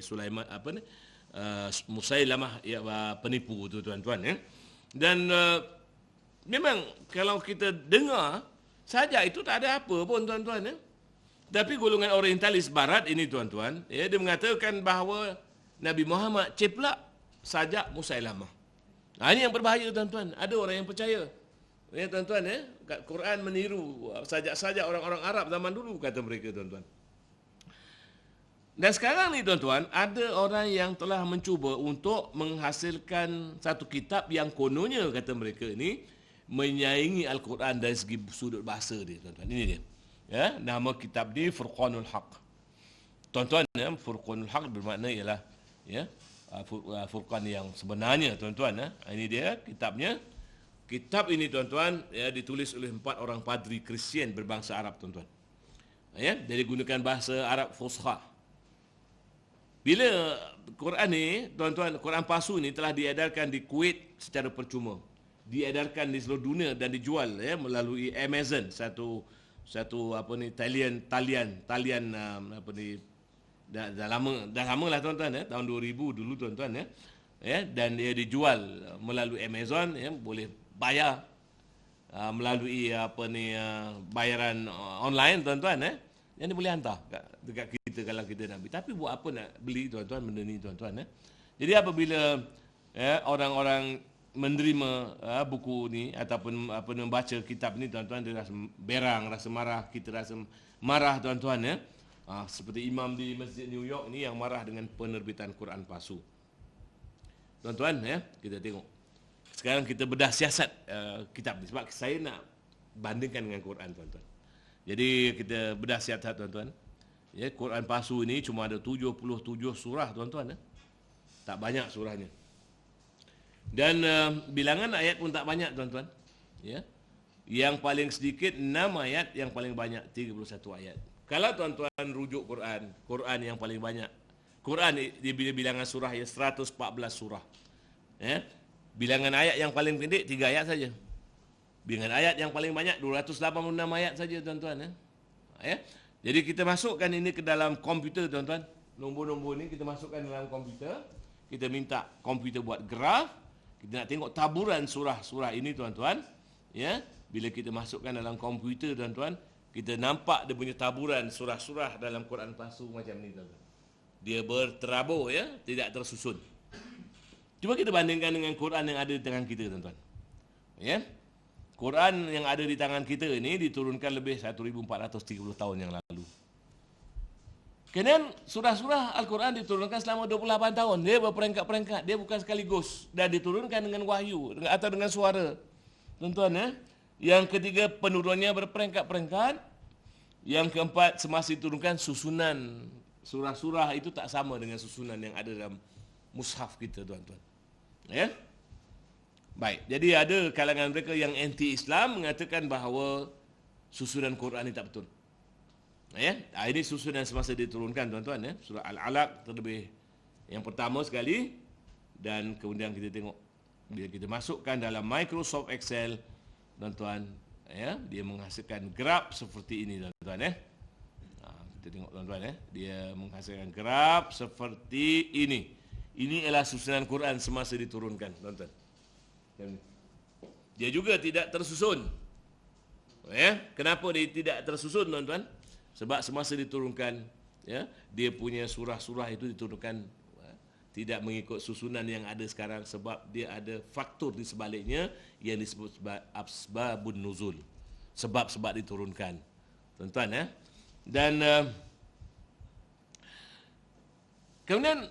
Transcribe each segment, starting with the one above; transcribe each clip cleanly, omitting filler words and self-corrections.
Sulaiman Musailamah ya, penipu tu tuan-tuan ya. Dan memang kalau kita dengar saja itu tak ada apa pun tuan-tuan ya. Tapi golongan orientalis barat ini tuan-tuan, ya, dia mengatakan bahawa Nabi Muhammad ceplak sajak Musailamah. Nah, ini yang berbahaya tuan-tuan. Ada orang yang percaya. Ya tuan-tuan ya, kat Quran meniru sajak-sajak orang-orang Arab zaman dulu kata mereka tuan-tuan. Dan sekarang ni tuan-tuan, ada orang yang telah mencuba untuk menghasilkan satu kitab yang kononnya kata mereka ni menyaingi Al-Quran dari segi sudut bahasa dia tuan-tuan. Ini dia. Ya, nama kitab ni Furqanul Haq. Tuan-tuan ya, Furqanul Haq bermakna ialah ya, Furqan yang sebenarnya tuan-tuan ya. Ini dia kitabnya. Kitab ini tuan-tuan ya, ditulis oleh 4 orang padri Kristian berbangsa Arab tuan-tuan. Ya, jadi gunakan bahasa Arab Fusha. Bila Quran ni tuan-tuan, Quran palsu ni telah diedarkan di Kuwait secara percuma. Diedarkan di seluruh dunia dan dijual ya melalui Amazon, satu talian apa ni, dah lama lah tuan-tuan ya, tahun 2000 dulu tuan-tuan ya. Ya, dan dia dijual melalui Amazon ya, boleh bayar melalui bayaran online tuan-tuan ya. Yang dia boleh hantar dekat kita kalau kita nak beli. Tapi buat apa nak beli tuan-tuan benda ni tuan-tuan ya. Jadi apabila ya, orang-orang menerima buku ni ataupun membaca kitab ni tuan-tuan, dia rasa berang, rasa marah, kita rasa marah tuan-tuan ya. Seperti imam di Masjid New York ni yang marah dengan penerbitan Quran palsu. Tuan-tuan ya, kita tengok. Sekarang kita bedah siasat kitab ni sebab saya nak bandingkan dengan Quran tuan-tuan. Jadi kita bedah siasat tuan-tuan. Ya, Quran palsu ini cuma ada 77 surah tuan-tuan ya. Tak banyak surahnya. Dan bilangan ayat pun tak banyak tuan-tuan. Ya. Yang paling sedikit 6 ayat, yang paling banyak 31 ayat. Kalau tuan-tuan rujuk Quran yang paling banyak. Quran dia bilangan surah ya 114 surah. Ya. Bilangan ayat yang paling pendek 3 ayat saja. Bilangan ayat yang paling banyak 286 ayat saja tuan-tuan ya. Ya. Jadi kita masukkan ini ke dalam komputer tuan-tuan. Nombor-nombor ni kita masukkan dalam komputer. Kita minta komputer buat graf. Kita nak tengok taburan surah-surah ini tuan-tuan. Ya. Bila kita masukkan dalam komputer tuan-tuan, kita nampak dia punya taburan surah-surah dalam Quran palsu macam ni tuan-tuan. Dia berterabur ya, tidak tersusun. Cuba kita bandingkan dengan Quran yang ada di tangan kita tuan-tuan. Ya. Quran yang ada di tangan kita ini diturunkan lebih 1430 tahun yang lalu. Kemudian surah-surah Al-Quran diturunkan selama 28 tahun. Dia berperingkat-peringkat, dia bukan sekaligus. Dan diturunkan dengan wahyu atau dengan suara. Tuan-tuan ya. Yang ketiga penurunannya berperingkat-peringkat. Yang keempat semasa diturunkan susunan surah-surah itu tak sama dengan susunan yang ada dalam mushaf kita tuan-tuan. Ya. Baik, jadi ada kalangan mereka yang anti-Islam mengatakan bahawa susunan Quran ini tak betul. Ya, ini susunan semasa diturunkan tuan-tuan ya. Surah Al-Alaq terlebih yang pertama sekali, dan kemudian kita tengok bila kita masukkan dalam Microsoft Excel tuan-tuan ya, dia menghasilkan graf seperti ini tuan-tuan ya. Kita tengok tuan-tuan ya, dia menghasilkan graf seperti ini. Ini adalah susunan Quran semasa diturunkan tuan-tuan. Dia juga tidak tersusun. Ya, kenapa dia tidak tersusun tuan-tuan? Sebab semasa diturunkan ya, dia punya surah-surah itu diturunkan tidak mengikut susunan yang ada sekarang, sebab dia ada faktor di sebaliknya yang disebut asbabun nuzul. Sebab-sebab diturunkan. Tuan-tuan ya. Dan kemudian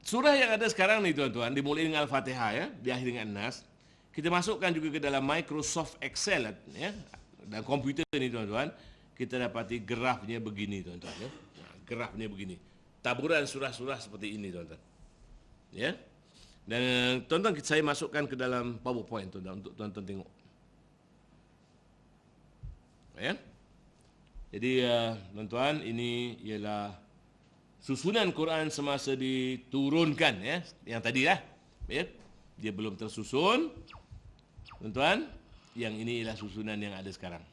surah yang ada sekarang ni tuan-tuan dimulai dengan Al-Fatihah ya, diakhiri dengan Nas. Kita masukkan juga ke dalam Microsoft Excel ya. Dan komputer ni tuan-tuan, kita dapati grafnya begini tuan-tuan ya. Grafnya begini. Taburan surah-surah seperti ini tuan-tuan. Ya. Dan tuan-tuan saya masukkan ke dalam PowerPoint tuan-tuan untuk tuan-tuan tengok. Ya. Jadi tuan-tuan, ini ialah susunan Quran semasa diturunkan ya, yang tadi lah. Ya. Dia belum tersusun. Tuan-tuan, yang ini ialah susunan yang ada sekarang.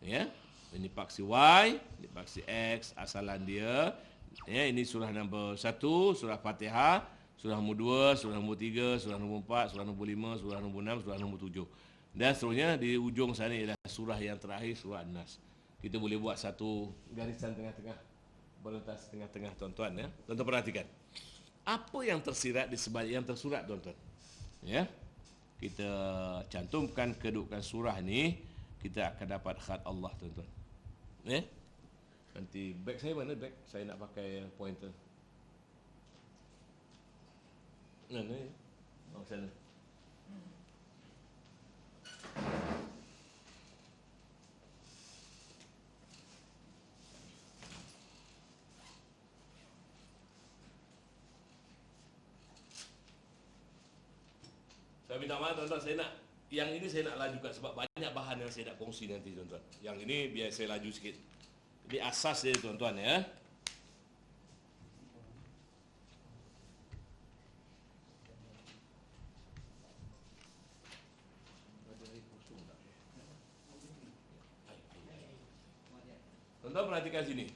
Ya. Ini paksi Y, ini paksi X, asalan dia. Ya, ini surah nombor 1, surah Fatihah, surah nombor 2, surah nombor 3, surah nombor 4, surah nombor 5, surah nombor 6, surah nombor 7. Dan seterusnya di ujung sana ialah surah yang terakhir, surah An-Nas. Kita boleh buat satu garisan tengah-tengah, berlentas tengah-tengah tuan-tuan ya. Tuan-tuan perhatikan. Apa yang tersirat di sebalik yang tersurat tuan-tuan? Ya. Kita cantumkan kedudukan surah ni, kita akan dapat khat Allah tuan-tuan. Ya. Nanti beg saya mana beg? Saya nak pakai pointer. Mana ya? Oh, sana. Saya minta maaf tuan-tuan, yang ini saya nak lajukan sebab banyak bahan yang saya nak kongsi nanti tuan-tuan. Yang ini biar saya laju sikit. Jadi asas dia tuan-tuan ya. Tuan-tuan perhatikan sini.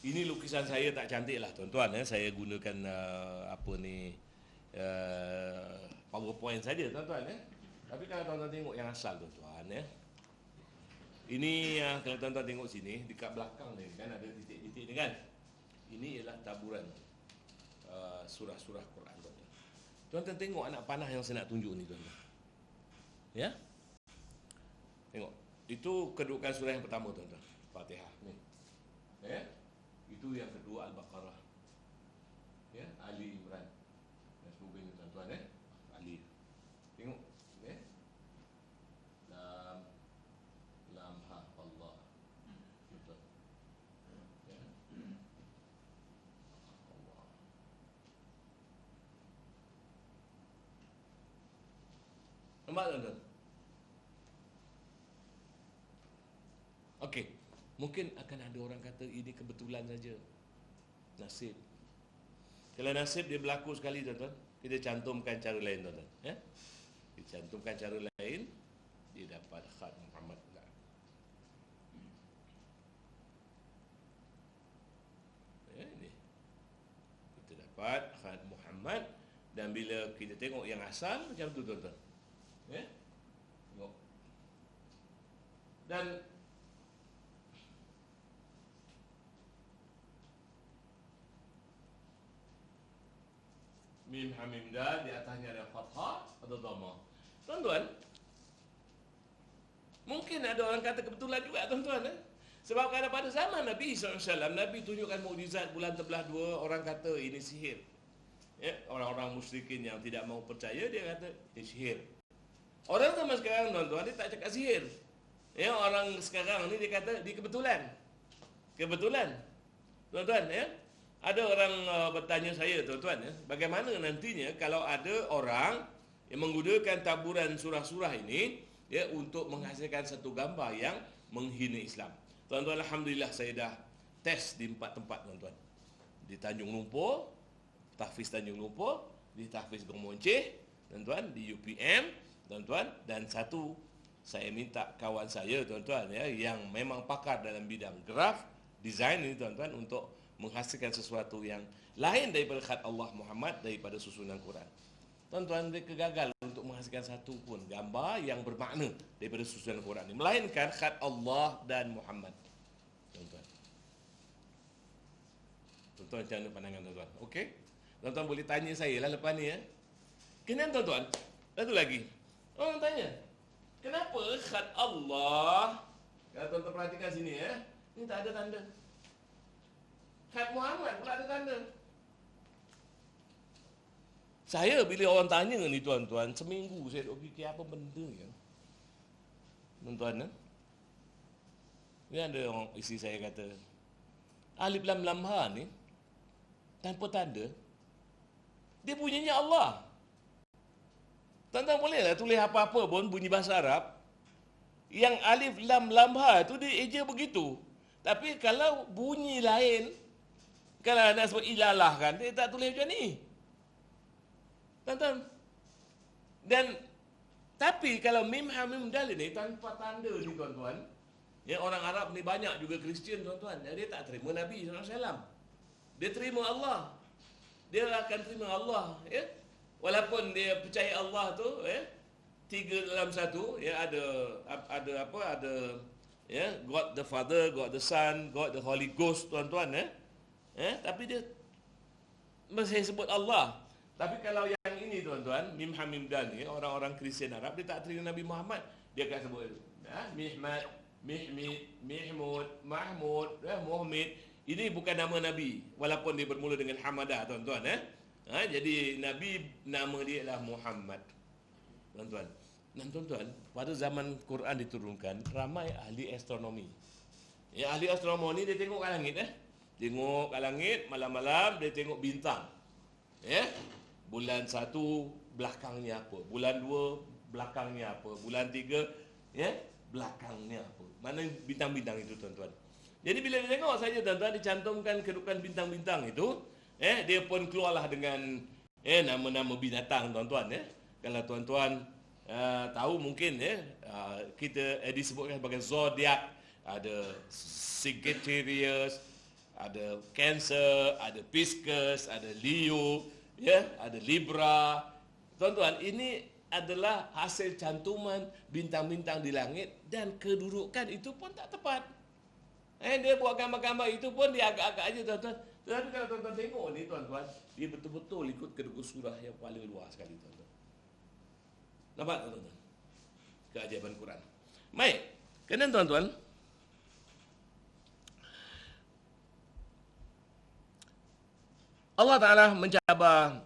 Ini lukisan saya tak cantik lah tuan-tuan ya. Saya gunakan PowerPoint saja tuan-tuan ya. Tapi kalau tuan-tuan tengok yang asal tuan-tuan ya. Ini kalau tuan-tuan tengok sini dekat belakang ni kan ada titik-titik ni kan. Ini ialah taburan surah-surah Quran tuan-tuan. Tuan-tuan tengok anak panah yang saya nak tunjuk ni tuan-tuan. Ya. Tengok. Itu kedudukan surah yang pertama tuan-tuan. Fatihah ni. Ya. Itu yang kedua Al-Baqarah. Ya, Ali Imran. Dan sebagainya tuan-tuan ya. Ali. Tengok ya. Lam ha Allah. Betul. Ya. Allah. Nampak tuan-tuan? Okey. Mungkin akan ada orang kata ini kebetulan saja. Nasib. Kalau nasib dia berlaku sekali tuan-tuan, kita cantumkan cara lain tuan-tuan. Ya? Kita cantumkan cara lain, dia dapat khat Muhammad pula. Ya, ini. Kita dapat khat Muhammad dan bila kita tengok yang asal macam tu tuan-tuan. Ya? Tengok. Dan Mim Hamim Dal, di atasnya ada fathah, ada dhamma. Tuan-tuan, mungkin ada orang kata kebetulan juga tuan-tuan Sebab pada zaman Nabi SAW, Nabi tunjukkan mukjizat bulan terbelah dua, orang kata ini sihir. Ya, orang-orang musyrikin yang tidak mau percaya dia kata ini sihir. Orang zaman sekarang tuan-tuan dia tak cakap sihir. Ya, orang sekarang ni dia kata dia kebetulan. Kebetulan. Tuan-tuan ya. Ada orang bertanya saya tuan-tuan ya, bagaimana nantinya kalau ada orang yang menggunakan taburan surah-surah ini ya untuk menghasilkan satu gambar yang menghina Islam. Tuan-tuan, alhamdulillah saya dah test di 4 tempat tuan-tuan. Di Tanjung Lumpur, Tahfiz Tanjung Lumpur, di Tahfiz Gong Monceh, tuan-tuan, di UPM, tuan-tuan, dan satu saya minta kawan saya tuan-tuan ya yang memang pakar dalam bidang graf, design ini tuan-tuan untuk menghasilkan sesuatu yang lain daripada khat Allah Muhammad daripada susunan Quran. Tuan-tuan, mereka gagal untuk menghasilkan satu pun gambar yang bermakna daripada susunan Quran ini, melainkan khat Allah dan Muhammad. Tuan-tuan. Tuan-tuan macam mana pandangan tuan-tuan? Okey? Tuan-tuan boleh tanya saya lah lepas ni ya. Kenapa tuan-tuan? Satu lagi. Orang tanya, kenapa khat Allah? Kalau tuan-tuan perhatikan sini ya, ini tak ada tanda. Khat Muhammad pula ada tanda. Saya bila orang tanya ni tuan-tuan, seminggu saya duk fikir apa benda ya. Tuan-tuan ni ada orang isteri saya kata, Alif Lam Lam Ha ni tanpa tanda dia bunyinya Allah. Tuan-tuan bolehlah tulis apa-apa pun bunyi bahasa Arab. Yang Alif Lam Lam Ha tu dia eja begitu. Tapi kalau bunyi lain, kalau nak sebut ilalah kan, dia tak tulis macam ni. Tuan-tuan. Dan tapi kalau Mim Hamim Dal ni tanpa tanda ni tuan-tuan, ya orang Arab ni banyak juga Kristian tuan-tuan. Dia tak terima Nabi SAW. dia terima Allah. Dia akan terima Allah, ya. Walaupun dia percaya Allah tu, ya, tiga dalam satu, ya, ada ya, God the Father, God the Son, God the Holy Ghost, tuan-tuan, ya. Tapi dia masih sebut Allah. Tapi kalau yang ini, tuan-tuan, Mim Hamim Dan ni, orang-orang Kristian Arab, dia tak terima Nabi Muhammad, dia akan sebut Mihmad, Mihmid, Mihmud, Mahmud, Muhammad. Ini bukan nama Nabi, walaupun dia bermula dengan Hamadah, tuan-tuan. Jadi Nabi, nama dia adalah Muhammad, tuan-tuan. Dan tuan-tuan, pada zaman Quran diturunkan, ramai ahli astronomi. Ya, ahli astronomi ni dia tengok ke langit, tengok ke langit, malam-malam dia tengok bintang. Ya, bulan 1 belakangnya apa, bulan 2 belakangnya apa, bulan 3 ya, belakangnya apa. Mana bintang-bintang itu, tuan-tuan. Jadi bila dia tengok saja, tuan-tuan, dicantumkan kedudukan bintang-bintang itu, dia pun keluarlah dengan nama-nama binatang, tuan-tuan. Kalau tuan-tuan tahu mungkin, kita disebutkan sebagai zodiak, ada Sagittarius, ada Cancer, ada Pisces, ada Leo, ya, ada Libra. Tuan-tuan, ini adalah hasil cantuman bintang-bintang di langit, dan kedudukan itu pun tak tepat. Dia buat gambar-gambar itu pun dia agak-agak aja, tuan-tuan. Tetapi kalau tuan-tuan tengok ni, tuan-tuan, dia betul-betul ikut kedudukan surah yang paling luar sekali, tuan-tuan. Nampak, tuan-tuan? Keajaiban Quran. Baik, kemudian tuan-tuan, Allah Ta'ala mencabar